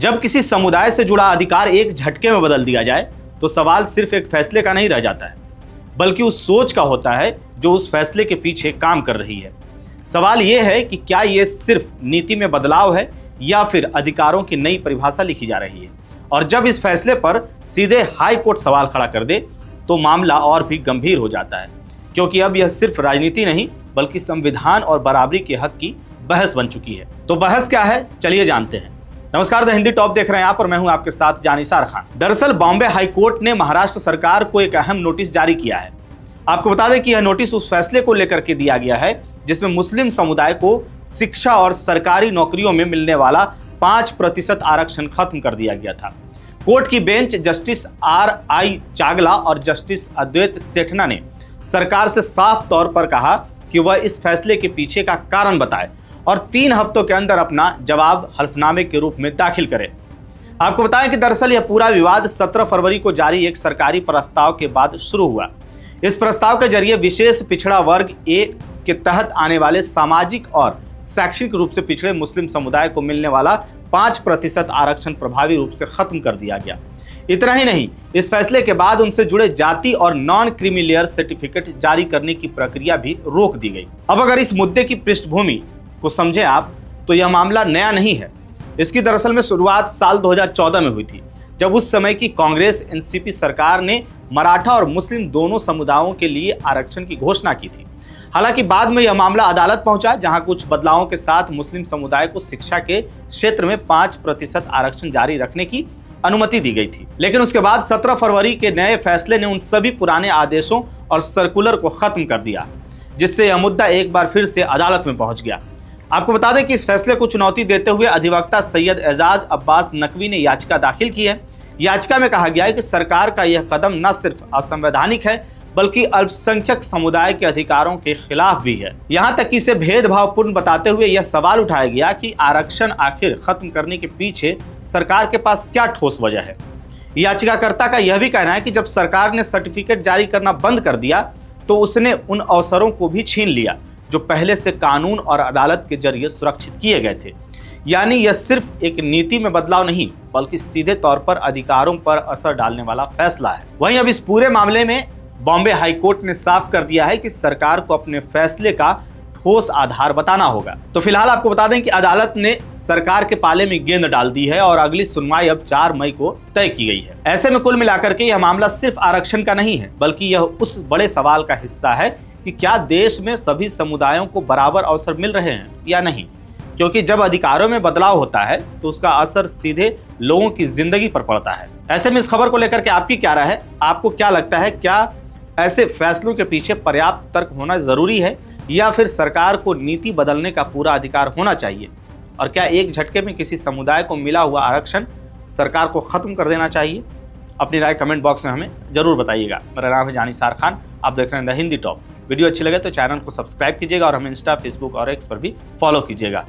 जब किसी समुदाय से जुड़ा अधिकार एक झटके में बदल दिया जाए तो सवाल सिर्फ एक फैसले का नहीं रह जाता है, बल्कि उस सोच का होता है जो उस फैसले के पीछे काम कर रही है। सवाल यह है कि क्या यह सिर्फ नीति में बदलाव है या फिर अधिकारों की नई परिभाषा लिखी जा रही है। और जब इस फैसले पर सीधे हाई कोर्ट सवाल खड़ा कर दे तो मामला और भी गंभीर हो जाता है, क्योंकि अब यह सिर्फ राजनीति नहीं बल्कि संविधान और बराबरी के हक की बहस बन चुकी है। तो बहस क्या है, चलिए जानते हैं। नमस्कार, द हिंदी टॉप देख रहे हैं यहाँ पर, मैं हूं आपके साथ जानिसार खान। दरअसल बॉम्बे हाई कोर्ट ने महाराष्ट्र सरकार को एक अहम नोटिस जारी किया है। आपको बता दें कि यह नोटिस उस फैसले को लेकर के दिया गया है जिसमें मुस्लिम समुदाय को शिक्षा और सरकारी नौकरियों में मिलने वाला 5% आरक्षण खत्म कर दिया गया था। कोर्ट की बेंच जस्टिस RI चागला और जस्टिस अद्वैत सेठना ने सरकार से साफ तौर पर कहा कि वह इस फैसले के पीछे का कारण बताए और 3 हफ्तों के अंदर अपना जवाब हल्फनामे के रूप में दाखिल करे। आपको बताएं कि दरअसल यह पूरा विवाद 17 फरवरी को जारी एक सरकारी प्रस्ताव के बाद शुरू हुआ। इस प्रस्ताव के जरिए विशेष पिछड़ा वर्ग A के तहत आने वाले सामाजिक और शैक्षिक रूप से पिछड़े मुस्लिम समुदाय को मिलने वाला 5% आरक्षण प्रभावी रूप से खत्म कर दिया गया। इतना ही नहीं, इस फैसले के बाद उनसे जुड़े जाति और नॉन क्रीमी लेयर सर्टिफिकेट जारी करने की प्रक्रिया भी रोक दी गई। अब अगर इस मुद्दे की पृष्ठभूमि को समझें आप, तो यह मामला नया नहीं है। इसकी दरअसल में शुरुआत साल 2014 में हुई थी, जब उस समय की कांग्रेस NCP सरकार ने मराठा और मुस्लिम दोनों समुदायों के लिए आरक्षण की घोषणा की थी। हालांकि बाद में यह मामला अदालत पहुंचा, जहां कुछ बदलावों के साथ मुस्लिम समुदाय को शिक्षा के क्षेत्र में 5% आरक्षण जारी रखने की अनुमति दी गई थी। लेकिन उसके बाद 17 फरवरी के नए फैसले ने उन सभी पुराने आदेशों और सर्कुलर को खत्म कर दिया, जिससे यह मुद्दा एक बार फिर से अदालत में पहुंच गया। आपको बता दें कि इस फैसले को चुनौती देते हुए अधिवक्ता सैयद एजाज अब्बास नकवी ने याचिका दाखिल की है। याचिका में कहा गया है कि सरकार का यह कदम न सिर्फ असंवैधानिक है बल्कि अल्पसंख्यक समुदाय के अधिकारों के खिलाफ भी है। यहाँ तक कि इसे भेदभावपूर्ण बताते हुए यह सवाल उठाया गया कि आरक्षण आखिर खत्म करने के पीछे सरकार के पास क्या ठोस वजह है। याचिकाकर्ता का यह भी कहना है कि जब सरकार ने सर्टिफिकेट जारी करना बंद कर दिया तो उसने उन अवसरों को भी छीन लिया जो पहले से कानून और अदालत के जरिए सुरक्षित किए गए थे। यानी यह सिर्फ एक नीति में बदलाव नहीं बल्कि सीधे तौर पर अधिकारों पर असर डालने वाला फैसला है। वहीं अब इस पूरे मामले में बॉम्बे हाई कोर्ट ने साफ कर दिया है कि सरकार को अपने फैसले का ठोस आधार बताना होगा। तो फिलहाल आपको बता दें कि अदालत ने सरकार के पाले में गेंद डाल दी है और अगली सुनवाई अब 4 मई को तय की गई है। ऐसे में कुल मिलाकर के यह मामला सिर्फ आरक्षण का नहीं है बल्कि यह उस बड़े सवाल का हिस्सा है कि क्या देश में सभी समुदायों को बराबर अवसर मिल रहे हैं या नहीं। क्योंकि जब अधिकारों में बदलाव होता है तो उसका असर सीधे लोगों की जिंदगी पर पड़ता है। ऐसे में इस खबर को लेकर के आपकी क्या राय है? आपको क्या लगता है, क्या ऐसे फैसलों के पीछे पर्याप्त तर्क होना जरूरी है या फिर सरकार को नीति बदलने का पूरा अधिकार होना चाहिए? और क्या एक झटके में किसी समुदाय को मिला हुआ आरक्षण सरकार को खत्म कर देना चाहिए? अपनी राय कमेंट बॉक्स में हमें जरूर बताइएगा। मेरा नाम है जानिसार खान, आप देख रहे हैं द हिंदी टॉप। वीडियो अच्छी लगे तो चैनल को सब्सक्राइब कीजिएगा और हमें इंस्टा, फेसबुक और X पर भी फॉलो कीजिएगा।